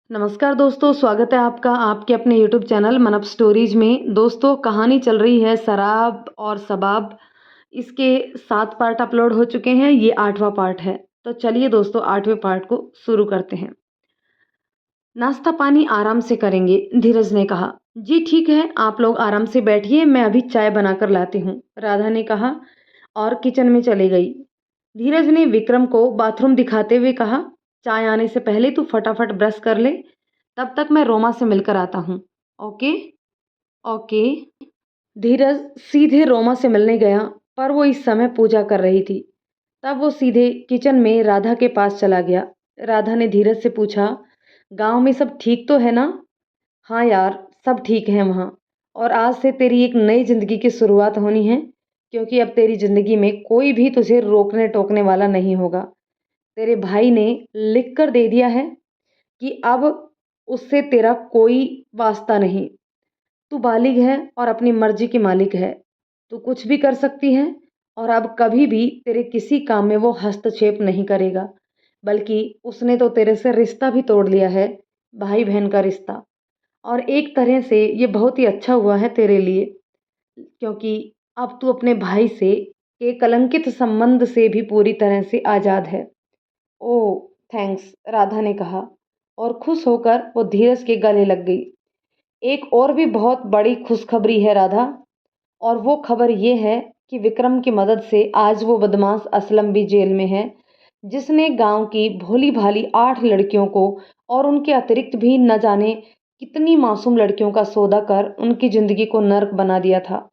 नमस्कार दोस्तों, स्वागत है आपका आपके अपने यूट्यूब चैनल मनप स्टोरीज में। दोस्तों, कहानी चल रही है शराब और शबाब। इसके 7 पार्ट अपलोड हो चुके हैं, ये 8वां पार्ट है। तो चलिए दोस्तों, 8वें पार्ट को शुरू करते हैं। नाश्ता पानी आराम से करेंगे, धीरज ने कहा। जी ठीक है, आप लोग आराम से बैठिए, मैं अभी चाय बनाकर लाती हूँ, राधा ने कहा और किचन में चली गई। धीरज ने विक्रम को बाथरूम दिखाते हुए कहा, चाय आने से पहले तू फटाफट ब्रश कर ले, तब तक मैं रोमा से मिलकर आता हूँ। Okay okay. धीरज सीधे रोमा से मिलने गया, पर वो इस समय पूजा कर रही थी। तब वो सीधे किचन में राधा के पास चला गया। राधा ने धीरज से पूछा, गांव में सब ठीक तो है ना? हाँ यार, सब ठीक है वहाँ। और आज से तेरी एक नई जिंदगी की शुरुआत होनी है, क्योंकि अब तेरी जिंदगी में कोई भी तुझे रोकने टोकने वाला नहीं होगा। तेरे भाई ने लिख कर दे दिया है कि अब उससे तेरा कोई वास्ता नहीं। तू बालिग है और अपनी मर्जी की मालिक है। तू कुछ भी कर सकती है और अब कभी भी तेरे किसी काम में वो हस्तक्षेप नहीं करेगा। बल्कि उसने तो तेरे से रिश्ता भी तोड़ लिया है, भाई बहन का रिश्ता। और एक तरह से ये बहुत ही अच्छा हुआ है तेरे लिए, क्योंकि अब तू अपने भाई से के कलंकित संबंध से भी पूरी तरह से आज़ाद है। ओह थैंक्स, राधा ने कहा और खुश होकर वो धीरज के गले लग गई। एक और भी बहुत बड़ी खुशखबरी है राधा, और वो खबर ये है कि विक्रम की मदद से आज वो बदमाश असलम भी जेल में है, जिसने गांव की भोली भाली 8 लड़कियों को और उनके अतिरिक्त भी न जाने कितनी मासूम लड़कियों का सौदा कर उनकी जिंदगी को नर्क बना दिया था।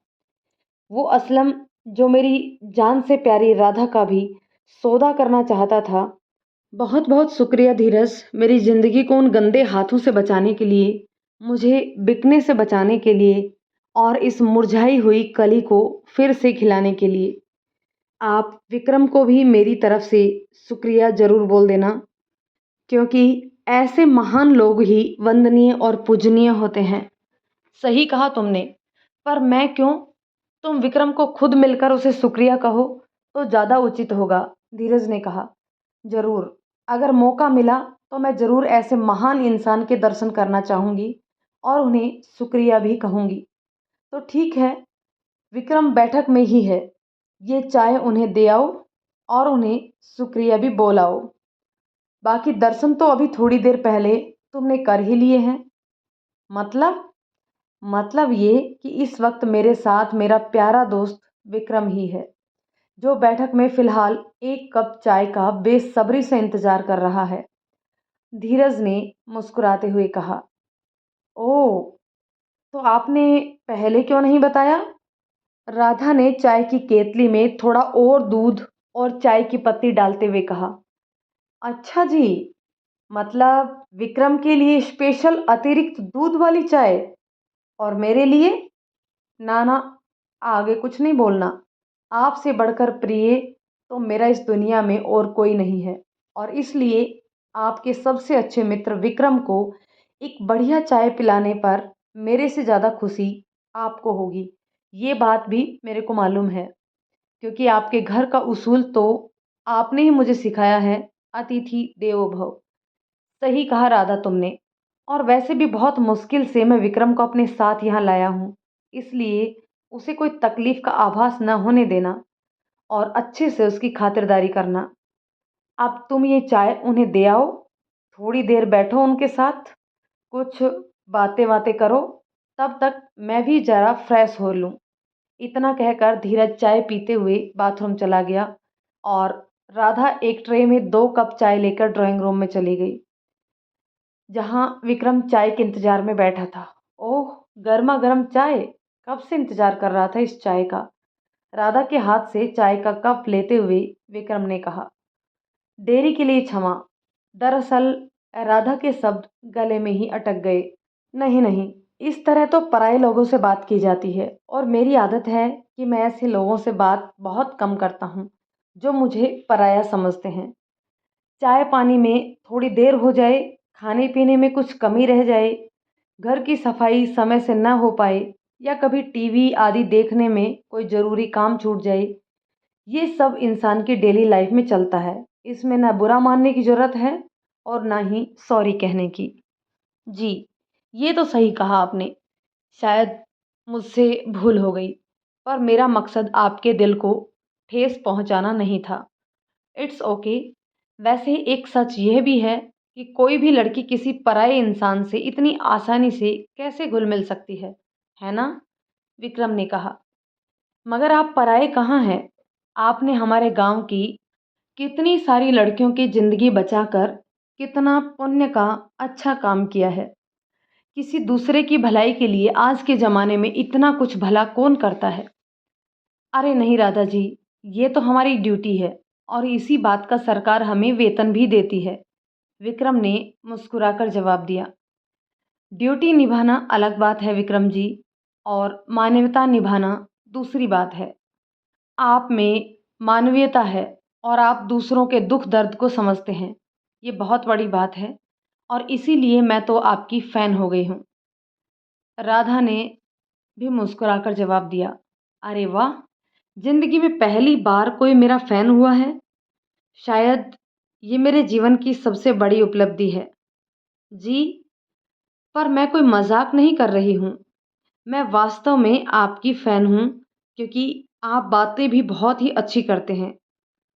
वो असलम जो मेरी जान से प्यारी राधा का भी सौदा करना चाहता था। बहुत बहुत शुक्रिया धीरज, मेरी ज़िंदगी को उन गंदे हाथों से बचाने के लिए, मुझे बिकने से बचाने के लिए और इस मुरझाई हुई कली को फिर से खिलाने के लिए। आप विक्रम को भी मेरी तरफ से शुक्रिया ज़रूर बोल देना, क्योंकि ऐसे महान लोग ही वंदनीय और पूजनीय होते हैं। सही कहा तुमने, पर मैं क्यों? तुम विक्रम को खुद मिलकर उसे शुक्रिया कहो तो ज़्यादा उचित होगा, धीरज ने कहा। जरूर, अगर मौका मिला तो मैं जरूर ऐसे महान इंसान के दर्शन करना चाहूंगी और उन्हें शुक्रिया भी कहूंगी। तो ठीक है, विक्रम बैठक में ही है, ये चाय उन्हें दे आओ और उन्हें शुक्रिया भी बोलाओ। बाकी दर्शन तो अभी थोड़ी देर पहले तुमने कर ही लिए हैं। मतलब मतलब ये कि इस वक्त मेरे साथ मेरा प्यारा दोस्त विक्रम ही है, जो बैठक में फिलहाल एक कप चाय का बेसब्री से इंतजार कर रहा है, धीरज ने मुस्कुराते हुए कहा। ओह, तो आपने पहले क्यों नहीं बताया? राधा ने चाय की केतली में थोड़ा और दूध और चाय की पत्ती डालते हुए कहा। अच्छा जी, मतलब विक्रम के लिए स्पेशल अतिरिक्त दूध वाली चाय और मेरे लिए? ना ना, आगे कुछ नहीं बोलना। आपसे बढ़कर प्रिय तो मेरा इस दुनिया में और कोई नहीं है, और इसलिए आपके सबसे अच्छे मित्र विक्रम को एक बढ़िया चाय पिलाने पर मेरे से ज़्यादा खुशी आपको होगी। ये बात भी मेरे को मालूम है, क्योंकि आपके घर का उसूल तो आपने ही मुझे सिखाया है, अतिथि देवो भव। सही कहा राधा तुमने। और वैसे भी बहुत मुश्किल से मैं विक्रम को अपने साथ यहाँ लाया हूँ, इसलिए उसे कोई तकलीफ का आभास न होने देना और अच्छे से उसकी खातिरदारी करना। अब तुम ये चाय उन्हें दे आओ, थोड़ी देर बैठो उनके साथ, कुछ बातें बातें करो, तब तक मैं भी जरा फ्रेश हो लूँ। इतना कहकर धीरज चाय पीते हुए बाथरूम चला गया और राधा एक ट्रे में 2 कप चाय लेकर ड्राइंग रूम में चली गई, जहाँ विक्रम चाय के इंतजार में बैठा था। ओह, गर्मा गर्म चाय! कब से इंतजार कर रहा था इस चाय का। राधा के हाथ से चाय का कप लेते हुए विक्रम ने कहा, देरी के लिए क्षमा। दरअसल राधा के शब्द गले में ही अटक गए। नहीं नहीं, इस तरह तो पराये लोगों से बात की जाती है, और मेरी आदत है कि मैं ऐसे लोगों से बात बहुत कम करता हूँ जो मुझे पराया समझते हैं। चाय पानी में थोड़ी देर हो जाए, खाने पीने में कुछ कमी रह जाए, घर की सफाई समय से न हो पाए, या कभी टीवी आदि देखने में कोई ज़रूरी काम छूट जाए, ये सब इंसान की डेली लाइफ में चलता है। इसमें ना बुरा मानने की ज़रूरत है और ना ही सॉरी कहने की। जी, ये तो सही कहा आपने। शायद मुझसे भूल हो गई, पर मेरा मकसद आपके दिल को ठेस पहुँचाना नहीं था। It's okay. वैसे एक सच यह भी है कि कोई भी लड़की किसी पराये इंसान से इतनी आसानी से कैसे घुल-मिल सकती है ना? विक्रम ने कहा। मगर आप पराये कहाँ हैं? आपने हमारे गाँव की कितनी सारी लड़कियों की ज़िंदगी बचाकर कितना पुण्य का अच्छा काम किया है। किसी दूसरे की भलाई के लिए आज के ज़माने में इतना कुछ भला कौन करता है? अरे नहीं राधा जी, ये तो हमारी ड्यूटी है और इसी बात का सरकार हमें वेतन भी देती है। विक्रम ने मुस्कुराकर जवाब दिया। ड्यूटी निभाना अलग बात है विक्रम जी, और मानवता निभाना दूसरी बात है। आप में मानवीयता है और आप दूसरों के दुख दर्द को समझते हैं। ये बहुत बड़ी बात है और इसीलिए मैं तो आपकी फ़ैन हो गई हूँ। राधा ने भी मुस्कुराकर जवाब दिया। अरे वाह! ज़िंदगी में पहली बार कोई मेरा फ़ैन हुआ है। शायद ये मेरे जीवन की सबसे बड़ी उपलब्धि है। जी, पर मैं कोई मज़ाक नहीं कर रही हूँ। मैं वास्तव में आपकी फ़ैन हूँ क्योंकि आप बातें भी बहुत ही अच्छी करते हैं।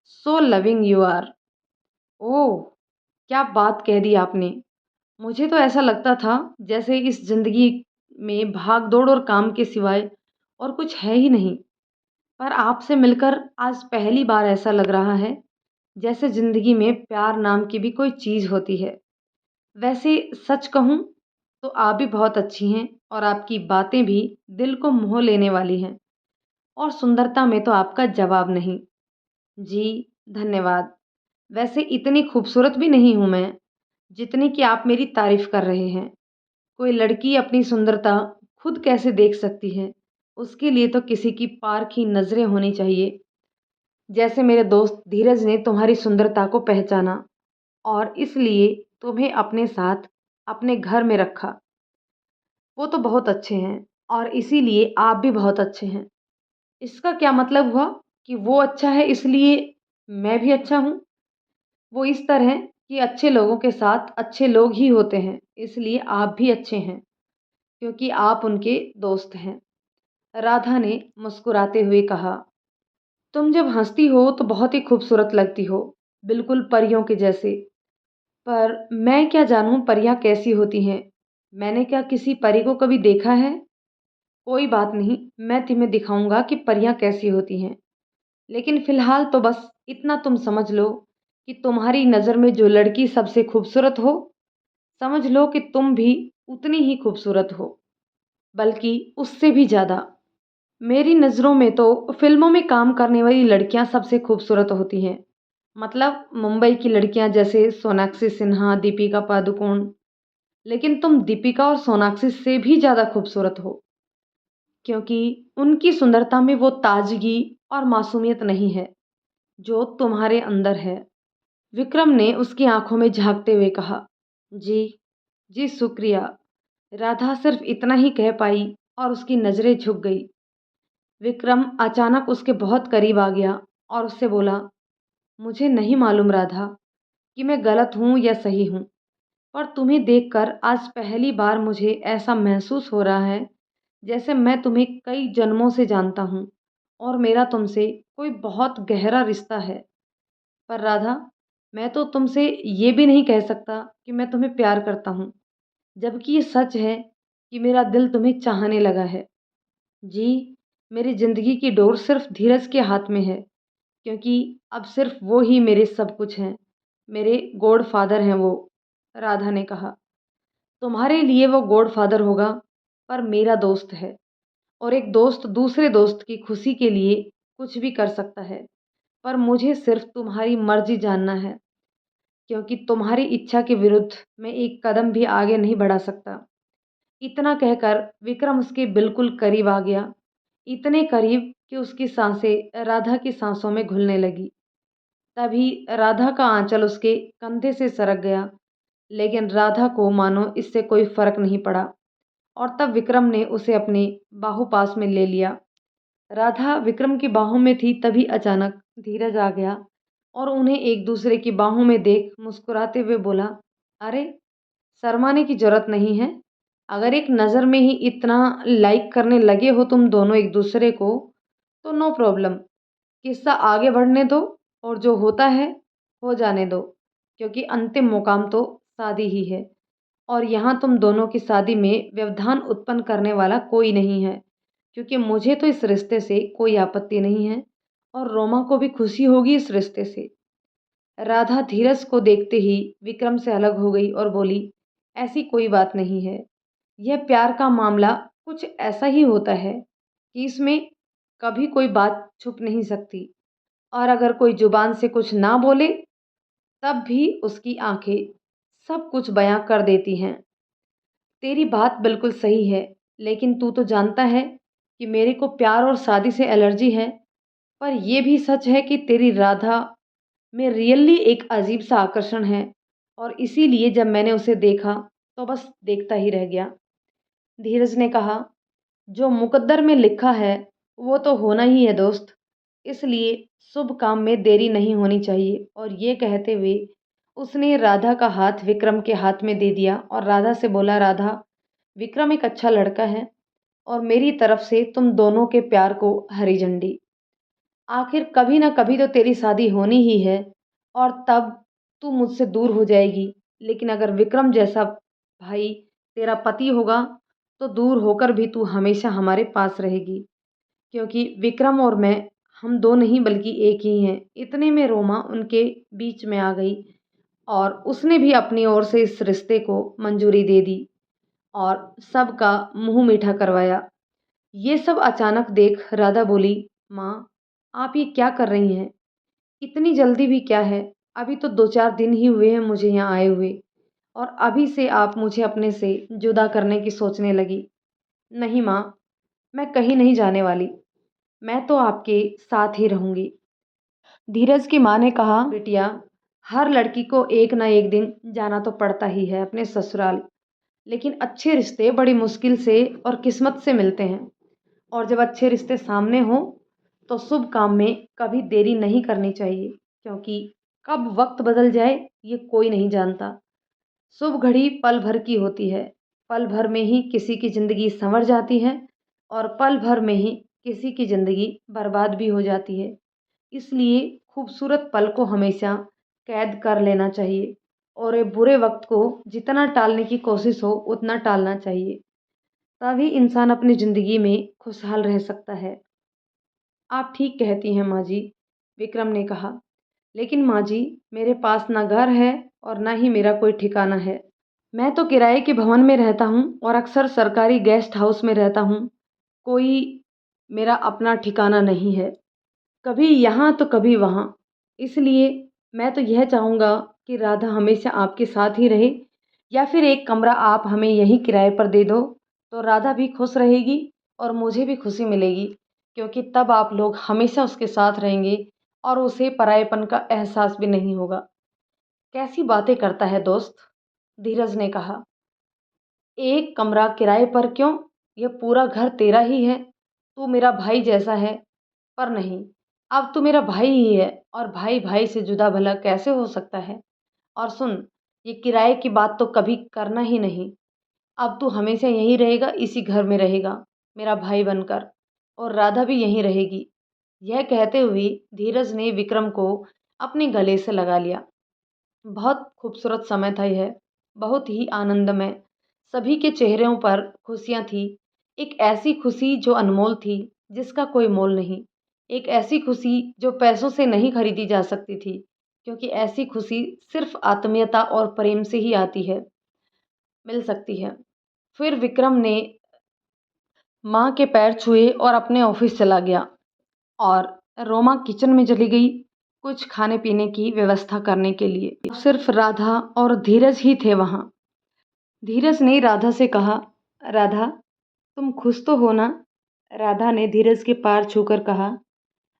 So loving you are. Oh! क्या बात कह दी आपने। मुझे तो ऐसा लगता था जैसे इस ज़िंदगी में भाग-दौड़ और काम के सिवाय और कुछ है ही नहीं। पर आपसे मिलकर आज पहली बार ऐसा लग रहा है जैसे ज़िंदगी में प्यार नाम की भी कोई चीज़ होती है। वैसे सच कहूँ तो आप भी बहुत अच्छी हैं और आपकी बातें भी दिल को मोह लेने वाली हैं, और सुंदरता में तो आपका जवाब नहीं। जी, धन्यवाद। वैसे इतनी खूबसूरत भी नहीं हूँ मैं, जितनी कि आप मेरी तारीफ़ कर रहे हैं। कोई लड़की अपनी सुंदरता खुद कैसे देख सकती है, उसके लिए तो किसी की पारखी नज़रें होनी चाहिए। जैसे मेरे दोस्त धीरज ने तुम्हारी सुंदरता को पहचाना और इसलिए तुम्हें अपने साथ अपने घर में रखा। वो तो बहुत अच्छे हैं और इसीलिए आप भी बहुत अच्छे हैं। इसका क्या मतलब हुआ कि वो अच्छा है इसलिए मैं भी अच्छा हूँ? वो इस तरह है कि अच्छे लोगों के साथ अच्छे लोग ही होते हैं, इसलिए आप भी अच्छे हैं क्योंकि आप उनके दोस्त हैं। राधा ने मुस्कुराते हुए कहा, तुम जब हंसती हो तो बहुत ही खूबसूरत लगती हो, बिल्कुल परियों के जैसे। पर मैं क्या जानूं परियां कैसी होती हैं? मैंने क्या किसी परी को कभी देखा है? कोई बात नहीं, मैं तुम्हें दिखाऊंगा कि परियां कैसी होती हैं। लेकिन फिलहाल तो बस इतना तुम समझ लो कि तुम्हारी नज़र में जो लड़की सबसे खूबसूरत हो, समझ लो कि तुम भी उतनी ही खूबसूरत हो, बल्कि उससे भी ज़्यादा। मेरी नज़रों में तो फिल्मों में काम करने वाली लड़कियां सबसे खूबसूरत होती हैं। मतलब मुंबई की लड़कियां जैसे सोनाक्षी सिन्हा, दीपिका पादुकोण। लेकिन तुम दीपिका और सोनाक्षी से भी ज़्यादा खूबसूरत हो, क्योंकि उनकी सुंदरता में वो ताजगी और मासूमियत नहीं है जो तुम्हारे अंदर है। विक्रम ने उसकी आंखों में झांकते हुए कहा, जी, जी शुक्रिया। राधा सिर्फ इतना ही कह पाई और उसकी नज़रें झुक गई। विक्रम अचानक उसके बहुत करीब आ गया और उससे बोला, मुझे नहीं मालूम राधा कि मैं गलत हूँ या सही हूँ, पर तुम्हें देखकर आज पहली बार मुझे ऐसा महसूस हो रहा है जैसे मैं तुम्हें कई जन्मों से जानता हूँ और मेरा तुमसे कोई बहुत गहरा रिश्ता है। पर राधा, मैं तो तुमसे ये भी नहीं कह सकता कि मैं तुम्हें प्यार करता हूँ, जबकि ये सच है कि मेरा दिल तुम्हें चाहने लगा है। जी, मेरी ज़िंदगी की डोर सिर्फ धीरज के हाथ में है, क्योंकि अब सिर्फ वो ही मेरे सब कुछ हैं। मेरे गॉडफ़ादर हैं वो, राधा ने कहा। तुम्हारे लिए वो गॉडफ़ादर होगा, पर मेरा दोस्त है, और एक दोस्त दूसरे दोस्त की खुशी के लिए कुछ भी कर सकता है। पर मुझे सिर्फ तुम्हारी मर्ज़ी जानना है, क्योंकि तुम्हारी इच्छा के विरुद्ध मैं एक कदम भी आगे नहीं बढ़ा सकता। इतना कहकर विक्रम उसके बिल्कुल करीब आ गया, इतने करीब कि उसकी सांसें राधा की सांसों में घुलने लगी। तभी राधा का आंचल उसके कंधे से सरक गया, लेकिन राधा को मानो इससे कोई फर्क नहीं पड़ा, और तब विक्रम ने उसे अपने बाहू पास में ले लिया। राधा विक्रम की बाहों में थी, तभी अचानक धीरज आ गया और उन्हें एक दूसरे की बाहों में देख मुस्कुराते हुए बोला, अरे शर्माने की ज़रूरत नहीं है। अगर एक नज़र में ही इतना लाइक करने लगे हो तुम दोनों एक दूसरे को, तो नो प्रॉब्लम, किस्सा आगे बढ़ने दो और जो होता है हो जाने दो, क्योंकि अंतिम मुकाम तो शादी ही है। और यहाँ तुम दोनों की शादी में व्यवधान उत्पन्न करने वाला कोई नहीं है, क्योंकि मुझे तो इस रिश्ते से कोई आपत्ति नहीं है और रोमा को भी खुशी होगी इस रिश्ते से। राधा धीरज को देखते ही विक्रम से अलग हो गई और बोली, ऐसी कोई बात नहीं है। यह प्यार का मामला कुछ ऐसा ही होता है कि इसमें कभी कोई बात छुप नहीं सकती, और अगर कोई जुबान से कुछ ना बोले तब भी उसकी आंखें सब कुछ बयां कर देती हैं। तेरी बात बिल्कुल सही है, लेकिन तू तो जानता है कि मेरे को प्यार और शादी से एलर्जी है। पर यह भी सच है कि तेरी राधा में रियली एक अजीब सा आकर्षण है, और इसीलिए जब मैंने उसे देखा तो बस देखता ही रह गया। धीरज ने कहा, जो मुकद्दर में लिखा है वो तो होना ही है दोस्त, इसलिए शुभ काम में देरी नहीं होनी चाहिए। और ये कहते हुए उसने राधा का हाथ विक्रम के हाथ में दे दिया और राधा से बोला, राधा, विक्रम एक अच्छा लड़का है और मेरी तरफ से तुम दोनों के प्यार को हरी झंडी। आखिर कभी ना कभी तो तेरी शादी होनी ही है और तब तू मुझसे दूर हो जाएगी, लेकिन अगर विक्रम जैसा भाई तेरा पति होगा तो दूर होकर भी तू हमेशा हमारे पास रहेगी, क्योंकि विक्रम और मैं, हम दो नहीं बल्कि एक ही हैं। इतने में रोमा उनके बीच में आ गई और उसने भी अपनी ओर से इस रिश्ते को मंजूरी दे दी और सबका मुंह मीठा करवाया। ये सब अचानक देख राधा बोली, माँ, आप ये क्या कर रही हैं? इतनी जल्दी भी क्या है? अभी तो 2-4 दिन ही हुए हैं मुझे यहाँ आए हुए, और अभी से आप मुझे अपने से जुदा करने की सोचने लगी। नहीं माँ, मैं कहीं नहीं जाने वाली, मैं तो आपके साथ ही रहूंगी। धीरज की माँ ने कहा, बिटिया, हर लड़की को एक ना एक दिन जाना तो पड़ता ही है अपने ससुराल, लेकिन अच्छे रिश्ते बड़ी मुश्किल से और किस्मत से मिलते हैं। और जब अच्छे रिश्ते सामने हों तो शुभ काम में कभी देरी नहीं करनी चाहिए, क्योंकि कब वक्त बदल जाए ये कोई नहीं जानता। शुभ घड़ी पल भर की होती है, पल भर में ही किसी की ज़िंदगी संवर जाती है और पल भर में ही किसी की ज़िंदगी बर्बाद भी हो जाती है। इसलिए खूबसूरत पल को हमेशा कैद कर लेना चाहिए और ये बुरे वक्त को जितना टालने की कोशिश हो उतना टालना चाहिए, तभी इंसान अपनी ज़िंदगी में खुशहाल रह सकता है। आप ठीक कहती हैं माँ जी, विक्रम ने कहा। लेकिन माँ जी, मेरे पास ना घर है और ना ही मेरा कोई ठिकाना है। मैं तो किराए के भवन में रहता हूँ और अक्सर सरकारी गेस्ट हाउस में रहता हूँ। कोई मेरा अपना ठिकाना नहीं है, कभी यहाँ तो कभी वहाँ। इसलिए मैं तो यह चाहूँगा कि राधा हमेशा आपके साथ ही रहे, या फिर एक कमरा आप हमें यहीं किराए पर दे दो, तो राधा भी खुश रहेगी और मुझे भी खुशी मिलेगी, क्योंकि तब आप लोग हमेशा उसके साथ रहेंगे और उसे परायेपन का एहसास भी नहीं होगा। कैसी बातें करता है दोस्त, धीरज ने कहा। एक कमरा किराए पर क्यों? यह पूरा घर तेरा ही है, तू मेरा भाई जैसा है। पर नहीं, अब तू मेरा भाई ही है और भाई भाई से जुदा भला कैसे हो सकता है? और सुन, ये किराए की बात तो कभी करना ही नहीं। अब तू हमेशा यहीं रहेगा, इसी घर में रहेगा मेरा भाई बनकर, और राधा भी यहीं रहेगी। यह कहते हुए धीरज ने विक्रम को अपने गले से लगा लिया। बहुत खूबसूरत समय था यह, बहुत ही आनंदमय। सभी के चेहरों पर खुशियाँ थी, एक ऐसी खुशी जो अनमोल थी, जिसका कोई मोल नहीं। एक ऐसी खुशी जो पैसों से नहीं खरीदी जा सकती थी, क्योंकि ऐसी खुशी सिर्फ आत्मीयता और प्रेम से ही आती है, मिल सकती है। फिर विक्रम ने माँ के पैर छुए और अपने ऑफिस चला गया, और रोमा किचन में चली गई कुछ खाने पीने की व्यवस्था करने के लिए। अब सिर्फ राधा और धीरज ही थे वहाँ। धीरज ने राधा से कहा, राधा, तुम खुश तो हो ना? राधा ने धीरज के पैर छूकर कहा,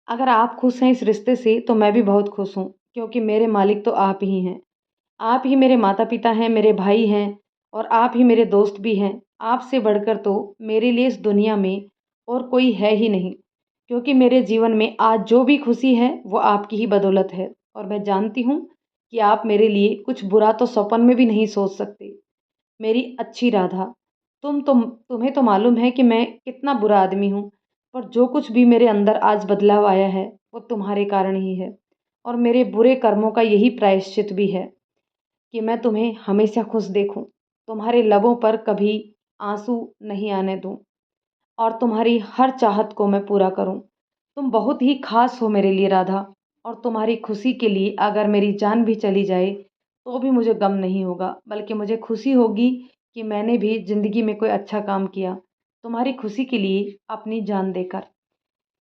अगर आप खुश हैं इस रिश्ते से तो मैं भी बहुत खुश हूँ, क्योंकि मेरे मालिक तो आप ही हैं। आप ही मेरे माता पिता हैं, मेरे भाई हैं, और आप ही मेरे दोस्त भी हैं। आपसे बढ़कर तो मेरे लिए इस दुनिया में और कोई है ही नहीं, क्योंकि मेरे जीवन में आज जो भी खुशी है वो आपकी ही बदौलत है, और मैं जानती हूँ कि आप मेरे लिए कुछ बुरा तो सपन में भी नहीं सोच सकते। मेरी अच्छी राधा, तुम्हें तो मालूम है कि मैं कितना बुरा आदमी हूँ, पर जो कुछ भी मेरे अंदर आज बदलाव आया है वो तुम्हारे कारण ही है। और मेरे बुरे कर्मों का यही प्रायश्चित भी है कि मैं तुम्हें हमेशा खुश देखूं, तुम्हारे लबों पर कभी आंसू नहीं आने दूं, और तुम्हारी हर चाहत को मैं पूरा करूं। तुम बहुत ही खास हो मेरे लिए राधा, और तुम्हारी खुशी के लिए अगर मेरी जान भी चली जाए तो भी मुझे गम नहीं होगा, बल्कि मुझे खुशी होगी कि मैंने भी जिंदगी में कोई अच्छा काम किया, तुम्हारी खुशी के लिए अपनी जान देकर।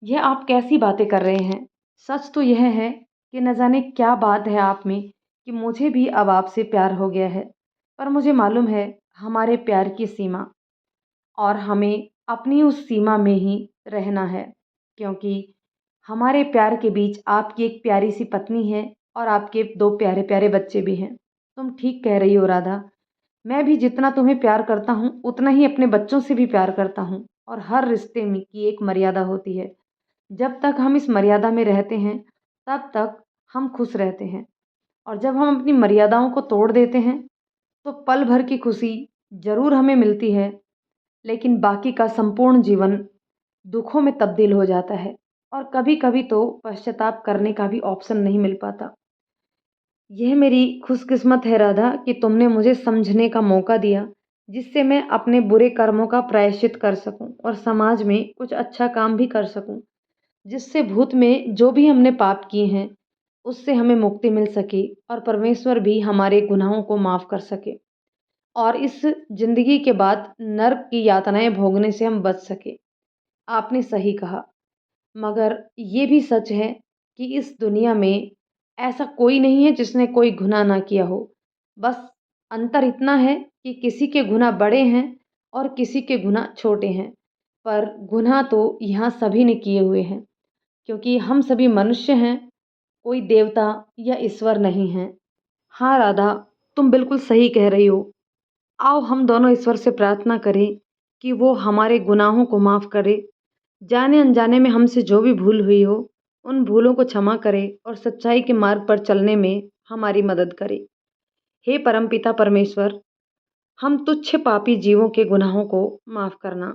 यह आप कैसी बातें कर रहे हैं? सच तो यह है कि न जाने क्या बात है आप में कि मुझे भी अब आपसे प्यार हो गया है। पर मुझे मालूम है हमारे प्यार की सीमा, और हमें अपनी उस सीमा में ही रहना है, क्योंकि हमारे प्यार के बीच आपकी एक प्यारी सी पत्नी है और आपके दो प्यारे प्यारे बच्चे भी हैं। तुम ठीक कह रही हो राधा। मैं भी जितना तुम्हें प्यार करता हूँ उतना ही अपने बच्चों से भी प्यार करता हूँ, और हर रिश्ते में की एक मर्यादा होती है। जब तक हम इस मर्यादा में रहते हैं तब तक हम खुश रहते हैं, और जब हम अपनी मर्यादाओं को तोड़ देते हैं तो पल भर की खुशी जरूर हमें मिलती है, लेकिन बाकी का संपूर्ण जीवन दुखों में तब्दील हो जाता है, और कभी कभी तो पश्चाताप करने का भी ऑप्शन नहीं मिल पाता। यह मेरी खुशकिस्मत है राधा कि तुमने मुझे समझने का मौका दिया, जिससे मैं अपने बुरे कर्मों का प्रायश्चित कर सकूं और समाज में कुछ अच्छा काम भी कर सकूं, जिससे भूत में जो भी हमने पाप किए हैं उससे हमें मुक्ति मिल सके, और परमेश्वर भी हमारे गुनाहों को माफ कर सके, और इस जिंदगी के बाद नर्क की यातनाएं भोगने से हम बच सके। आपने सही कहा। मगर ये भी सच है कि इस दुनिया में ऐसा कोई नहीं है जिसने कोई गुनाह ना किया हो। बस अंतर इतना है कि किसी के गुनाह बड़े हैं और किसी के गुनाह छोटे हैं, पर गुनाह तो यहाँ सभी ने किए हुए हैं, क्योंकि हम सभी मनुष्य हैं, कोई देवता या ईश्वर नहीं है। हाँ राधा, तुम बिल्कुल सही कह रही हो। आओ हम दोनों ईश्वर से प्रार्थना करें कि वो हमारे गुनाहों को माफ़ करे, जाने अनजाने में हमसे जो भी भूल हुई हो उन भूलों को क्षमा करे और सच्चाई के मार्ग पर चलने में हमारी मदद करे। हे परमपिता परमेश्वर, हम तुच्छ पापी जीवों के गुनाहों को माफ़ करना,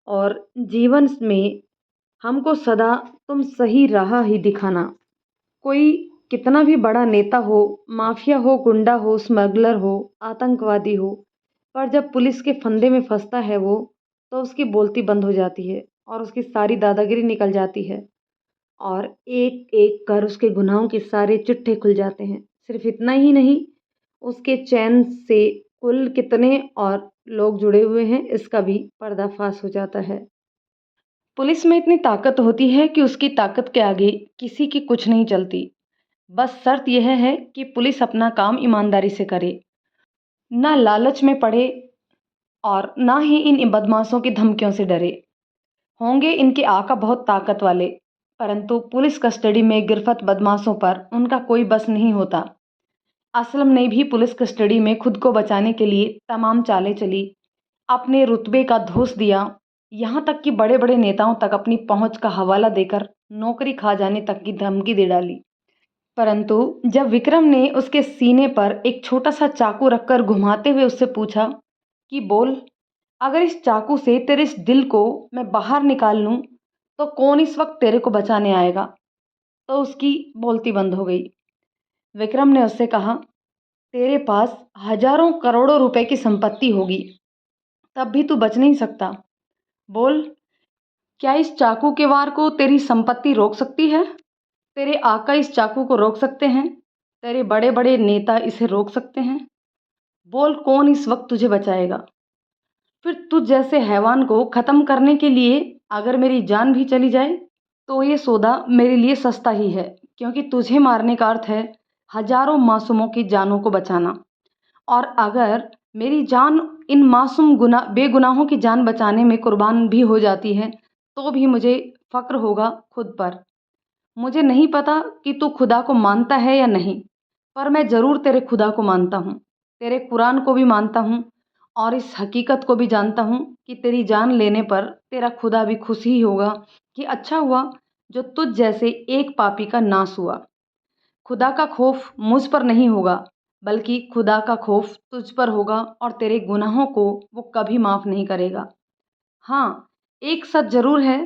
और जीवन में हमको सदा तुम सही राह ही दिखाना। कोई कितना भी बड़ा नेता हो, माफिया हो, गुंडा हो, स्मगलर हो, आतंकवादी हो, पर जब पुलिस के फंदे में फंसता है वो, तो उसकी बोलती बंद हो जाती है और उसकी सारी दादागिरी निकल जाती है, और एक एक कर उसके गुनाहों के सारे चिट्ठे खुल जाते हैं। सिर्फ इतना ही नहीं, उसके चैन से कुल कितने और लोग जुड़े हुए हैं इसका भी पर्दाफाश हो जाता है। पुलिस में इतनी ताकत होती है कि उसकी ताकत के आगे किसी की कुछ नहीं चलती। बस शर्त यह है कि पुलिस अपना काम ईमानदारी से करे, ना लालच में पड़े, और ना ही इन बदमाशों की धमकियों से डरे। होंगे इनके आका बहुत ताकत वाले, परंतु पुलिस कस्टडी में गिरफ्त बदमाशों पर उनका कोई बस नहीं होता। असलम ने भी पुलिस कस्टडी में खुद को बचाने के लिए तमाम चालें चली, अपने रुतबे का धोस दिया, यहाँ तक कि बड़े बड़े नेताओं तक अपनी पहुंच का हवाला देकर नौकरी खा जाने तक की धमकी दे डाली। परंतु जब विक्रम ने उसके सीने पर एक छोटा सा चाकू रखकर घुमाते हुए उससे पूछा कि बोल, अगर इस चाकू से तेरे इस दिल को मैं बाहर निकाल लूं तो कौन इस वक्त तेरे को बचाने आएगा, तो उसकी बोलती बंद हो गई। विक्रम ने उससे कहा, तेरे पास हजारों करोड़ों रुपए की संपत्ति होगी, तब भी तू बच नहीं सकता। बोल, क्या इस चाकू के वार को तेरी संपत्ति रोक सकती है? तेरे आका इस चाकू को रोक सकते हैं? तेरे बड़े बड़े नेता इसे रोक सकते हैं? बोल, कौन इस वक्त तुझे बचाएगा? फिर तुझ जैसे हैवान को खत्म करने के लिए अगर मेरी जान भी चली जाए तो ये सौदा मेरे लिए सस्ता ही है, क्योंकि तुझे मारने का अर्थ है हजारों मासूमों की जानों को बचाना। और अगर मेरी जान इन मासूम बेगुनाहों की जान बचाने में कुर्बान भी हो जाती है तो भी मुझे फक्र होगा खुद पर। मुझे नहीं पता कि तू खुदा को मानता है या नहीं, पर मैं ज़रूर तेरे खुदा को मानता हूँ, तेरे कुरान को भी मानता हूँ, और इस हकीकत को भी जानता हूँ कि तेरी जान लेने पर तेरा खुदा भी खुश ही होगा कि अच्छा हुआ जो तुझ जैसे एक पापी का नाश हुआ। खुदा का खौफ मुझ पर नहीं होगा, बल्कि खुदा का खौफ तुझ पर होगा और तेरे गुनाहों को वो कभी माफ़ नहीं करेगा। हाँ, एक सच ज़रूर है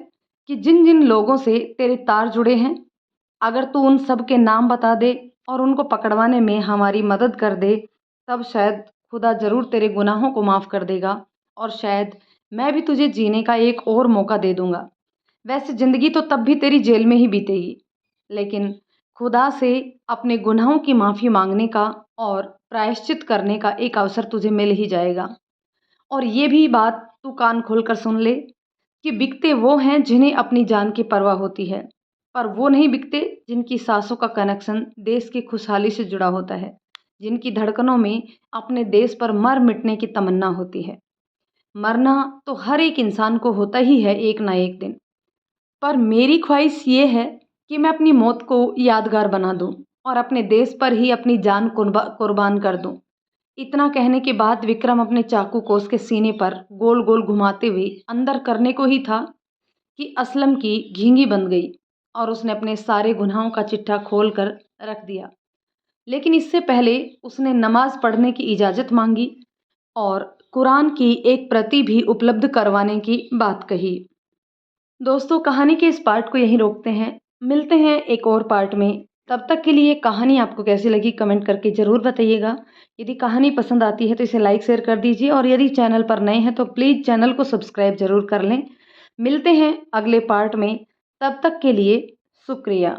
कि जिन-जिन लोगों से तेरे तार जुड़े हैं, अगर तू उन सब के नाम बता दे और उनको पकड़वाने में हमारी मदद कर दे, तब शायद खुदा ज़रूर तेरे गुनाहों को माफ़ कर देगा और शायद मैं भी तुझे जीने का एक और मौका दे दूँगा। वैसे ज़िंदगी तो तब भी तेरी जेल में ही बीतेगी, लेकिन खुदा से अपने गुनाहों की माफ़ी माँगने का और प्रायश्चित करने का एक अवसर तुझे मिल ही जाएगा। और ये भी बात तू कान खोलकर सुन ले कि बिकते वो हैं जिन्हें अपनी जान की परवाह होती है, पर वो नहीं बिकते जिनकी सांसों का कनेक्शन देश की खुशहाली से जुड़ा होता है, जिनकी धड़कनों में अपने देश पर मर मिटने की तमन्ना होती है। मरना तो हर एक इंसान को होता ही है एक ना एक दिन, पर मेरी ख्वाहिश ये है कि मैं अपनी मौत को यादगार बना दूं और अपने देश पर ही अपनी जान कुर्बान कर दूं। इतना कहने के बाद विक्रम अपने चाकू को उसके सीने पर गोल गोल घुमाते हुए अंदर करने को ही था कि असलम की घींगी बंद गई और उसने अपने सारे गुनाहों का चिट्ठा खोल कर रख दिया। लेकिन इससे पहले उसने नमाज पढ़ने की इजाज़त मांगी और कुरान की एक प्रति भी उपलब्ध करवाने की बात कही। दोस्तों, कहानी के इस पार्ट को यहीं रोकते हैं। मिलते हैं एक और पार्ट में। तब तक के लिए कहानी आपको कैसी लगी कमेंट करके ज़रूर बताइएगा। यदि कहानी पसंद आती है तो इसे लाइक शेयर कर दीजिए और यदि चैनल पर नए हैं तो प्लीज़ चैनल को सब्सक्राइब ज़रूर कर लें। मिलते हैं अगले पार्ट में। तब तक के लिए शुक्रिया।